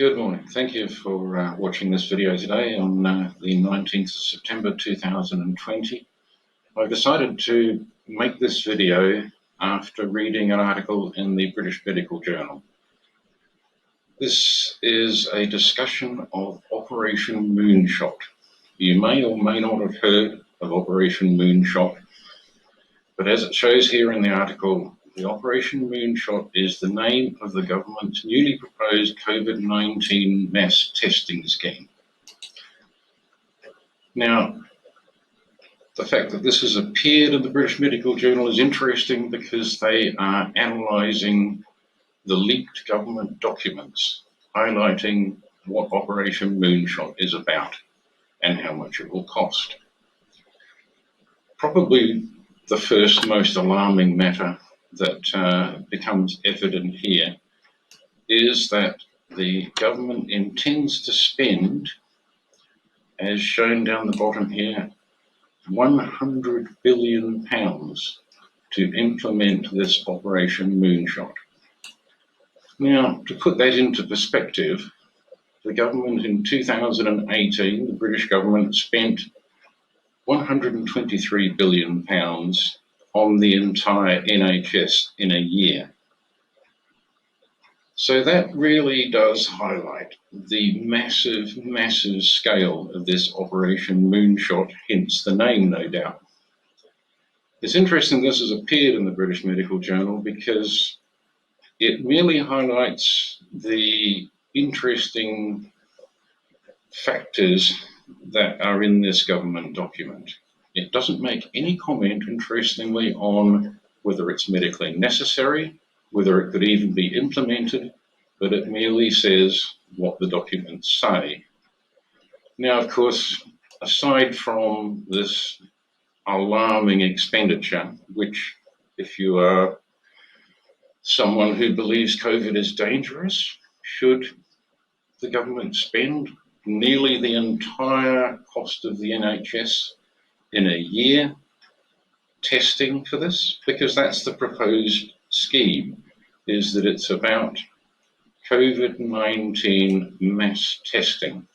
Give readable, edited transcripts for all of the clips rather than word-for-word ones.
Good morning. Thank you for watching this video today on the 19th of September 2020. I've decided to make this video after reading an article in the British Medical Journal. This is a discussion of Operation Moonshot. You may or may not have heard of Operation Moonshot, but as it shows here in the article, the Operation Moonshot is the name of the government's newly proposed COVID-19 mass testing scheme. Now, the fact that this has appeared in the British Medical Journal is interesting because they are analysing the leaked government documents, highlighting what Operation Moonshot is about and how much it will cost. Probably the first most alarming matter that becomes evident here is that the government intends to spend, as shown down the bottom here, £100 billion to implement this Operation Moonshot. Now, to put that into perspective, the government in 2018, the British government, spent £123 billion on the entire NHS in a year. So that really does highlight the massive scale of this Operation Moonshot, hence the name, no doubt. It's interesting this has appeared in the British Medical Journal because it merely highlights the interesting factors that are in this government document. It doesn't make any comment, interestingly, on whether it's medically necessary, whether it could even be implemented, but it merely says what the documents say. Now, of course, aside from this alarming expenditure, which, if you are someone who believes COVID is dangerous, should the government spend nearly the entire cost of the NHS in a year testing for this? Because that's the proposed scheme, is that it's about COVID-19 mass testing.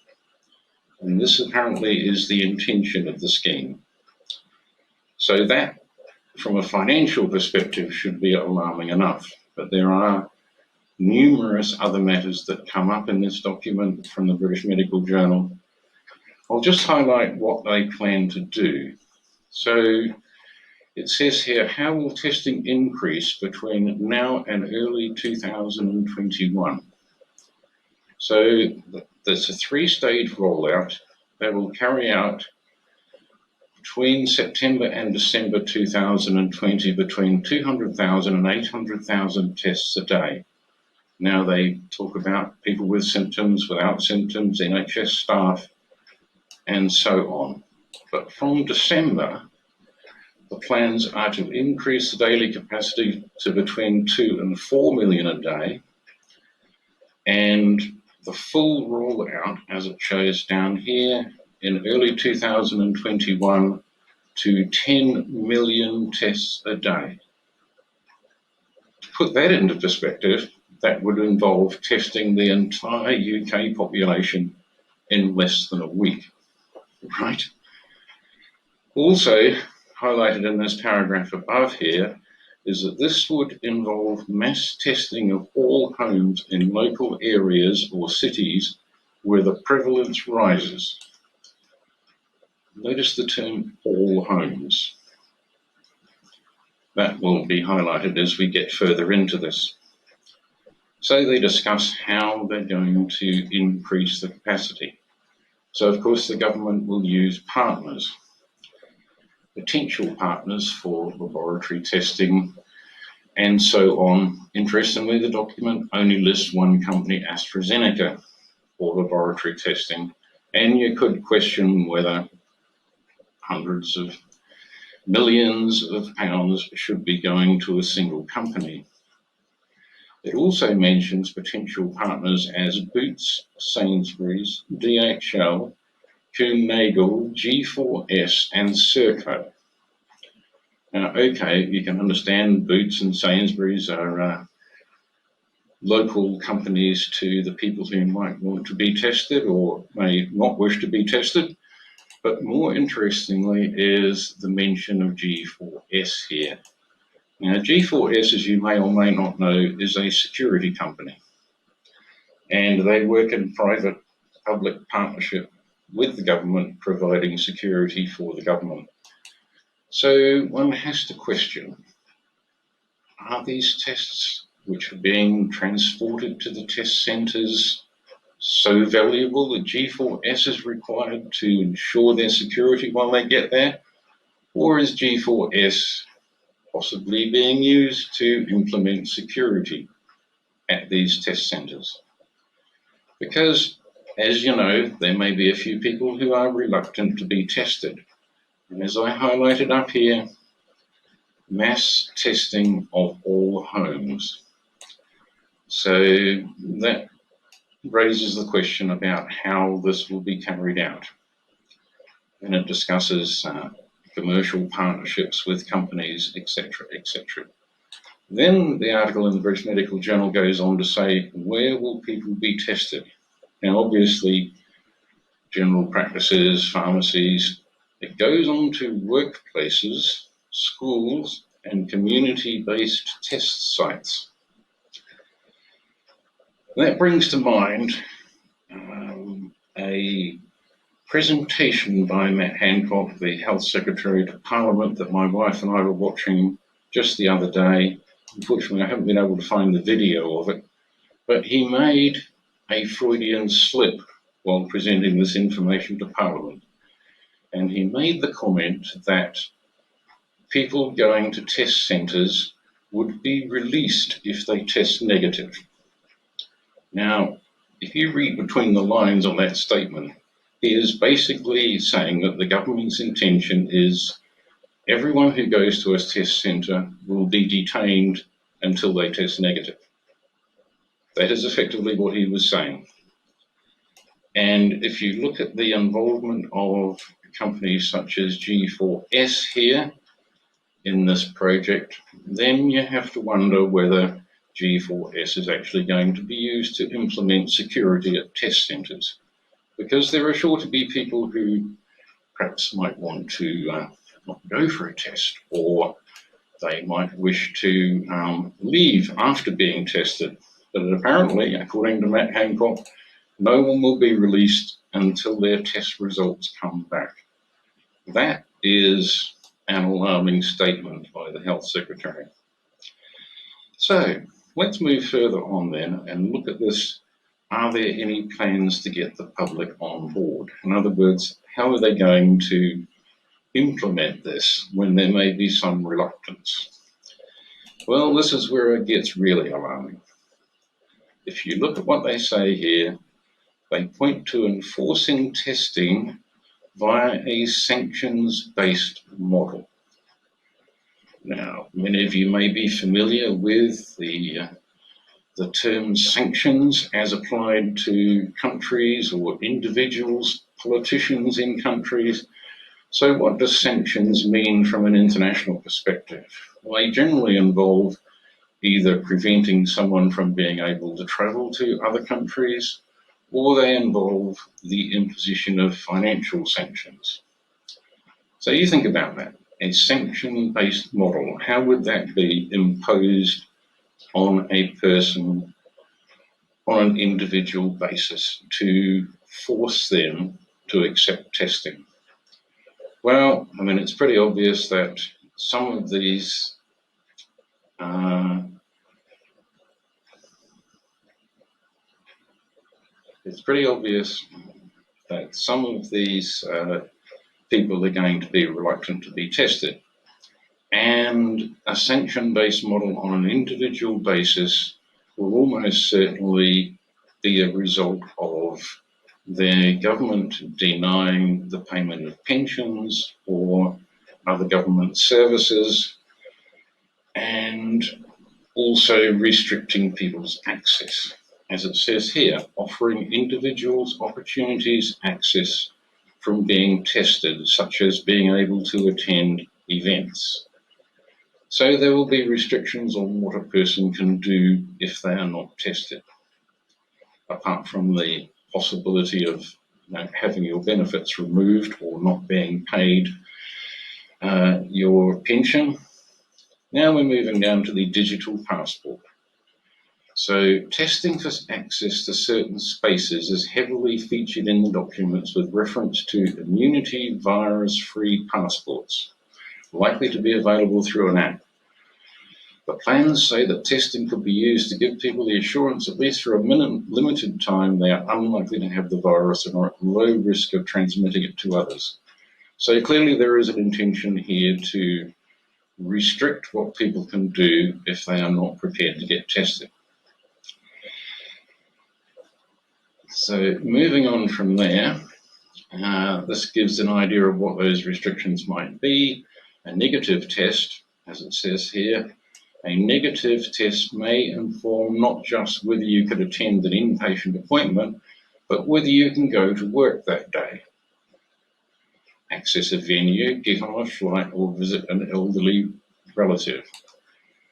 And this apparently is the intention of the scheme. So that, from a financial perspective, should be alarming enough. But there are numerous other matters that come up in this document from the British Medical Journal. I'll just highlight what they plan to do. So it says here, how will testing increase between now and early 2021? So there's a three-stage rollout that will carry out between September and December 2020 between 200,000 and 800,000 tests a day. Now they talk about people with symptoms, without symptoms, NHS staff, and so on. But from December, the plans are to increase the daily capacity to between 2 and 4 million a day, and the full rollout, as it shows down here, in early 2021 to 10 million tests a day. To put that into perspective, that would involve testing the entire UK population in less than a week, right? Also highlighted in this paragraph above here is that this would involve mass testing of all homes in local areas or cities where the prevalence rises. Notice the term all homes. That will be highlighted as we get further into this. So they discuss how they're going to increase the capacity. So of course the government will use partners, potential partners for laboratory testing and so on. Interestingly, the document only lists one company, AstraZeneca, for laboratory testing, and you could question whether hundreds of millions of pounds should be going to a single company. It also mentions potential partners as Boots, Sainsbury's, DHL, Kuehne+Nagel, G4S and Serco. Now, okay, you can understand Boots and Sainsbury's are local companies to the people who might want to be tested or may not wish to be tested. But more interestingly is the mention of G4S here. Now, G4S, as you may or may not know, is a security company, and they work in private-public partnership with the government, providing security for the government. So one has to question, are these tests which are being transported to the test centres so valuable that G4S is required to ensure their security while they get there? Or is G4S possibly being used to implement security at these test centres? Because, as you know, there may be a few people who are reluctant to be tested. And as I highlighted up here, mass testing of all homes. So that raises the question about how this will be carried out. And it discusses commercial partnerships with companies, etc., etc. Then the article in the British Medical Journal goes on to say, where will people be tested? Now, obviously, general practices, pharmacies. It goes on to workplaces, schools, and community-based test sites. That brings to mind a presentation by Matt Hancock, the Health Secretary to Parliament, that my wife and I were watching just the other day. Unfortunately, I haven't been able to find the video of it, but he made a Freudian slip while presenting this information to Parliament. And he made the comment that people going to test centres would be released if they test negative. Now, if you read between the lines on that statement, he is basically saying that the government's intention is everyone who goes to a test centre will be detained until they test negative. That is effectively what he was saying. And if you look at the involvement of companies such as G4S here in this project, then you have to wonder whether G4S is actually going to be used to implement security at test centres, because there are sure to be people who perhaps might want to not go for a test, or they might wish to leave after being tested. But apparently, according to Matt Hancock, no one will be released until their test results come back. That is an alarming statement by the Health Secretary. So let's move further on then and look at this. Are there any plans to get the public on board? In other words, how are they going to implement this when there may be some reluctance? Well, this is where it gets really alarming. If you look at what they say here, they point to enforcing testing via a sanctions-based model. Now, many of you may be familiar with the term sanctions as applied to countries or individuals, politicians in countries. So what does sanctions mean from an international perspective? Well, they generally involve either preventing someone from being able to travel to other countries, or they involve the imposition of financial sanctions. So you think about that, a sanction-based model, how would that be imposed on a person on an individual basis to force them to accept testing? Well, I mean, it's pretty obvious that some of these people are going to be reluctant to be tested. And a sanction-based model on an individual basis will almost certainly be a result of their government denying the payment of pensions or other government services, and also restricting people's access. As it says here, offering individuals opportunities access from being tested, such as being able to attend events. So there will be restrictions on what a person can do if they are not tested, apart from the possibility of having your benefits removed or not being paid your pension. Now we're moving down to the digital passport. So testing for access to certain spaces is heavily featured in the documents with reference to immunity virus-free passports, likely to be available through an app. The plans say that testing could be used to give people the assurance, at least for a limited time, they are unlikely to have the virus and are at low risk of transmitting it to others. So clearly there is an intention here to restrict what people can do if they are not prepared to get tested. So moving on from there, this gives an idea of what those restrictions might be. A negative test, as it says here, a negative test may inform not just whether you could attend an inpatient appointment, but whether you can go to work that day, access a venue, get on a flight, or visit an elderly relative.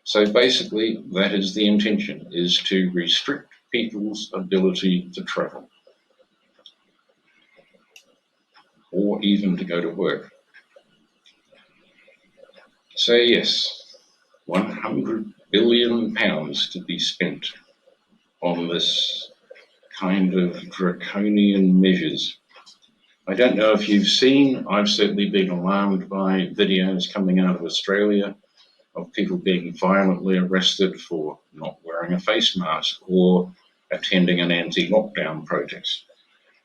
So basically, that is the intention, is to restrict people's ability to travel or even to go to work. So yes, £100 billion to be spent on this kind of draconian measures. I don't know if you've seen, I've certainly been alarmed by videos coming out of Australia of people being violently arrested for not wearing a face mask or attending an anti-lockdown protest.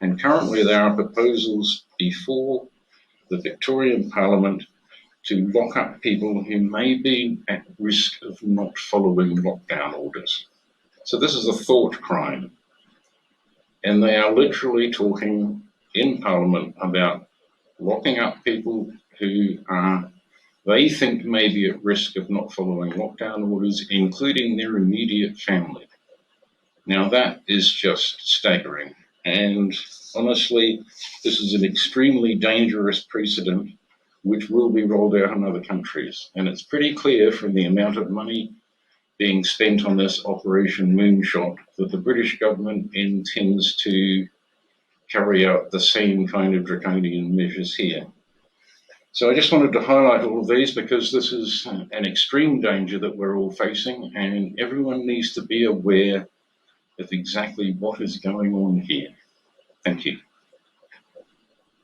And currently there are proposals before the Victorian Parliament to lock up people who may be at risk of not following lockdown orders. So this is a thought crime. And they are literally talking in Parliament about locking up people who they think may be at risk of not following lockdown orders, including their immediate family. Now that is just staggering. And honestly, this is an extremely dangerous precedent which will be rolled out in other countries. And it's pretty clear from the amount of money being spent on this Operation Moonshot that the British government intends to carry out the same kind of draconian measures here. So I just wanted to highlight all of these because this is an extreme danger that we're all facing, and everyone needs to be aware of exactly what is going on here. Thank you.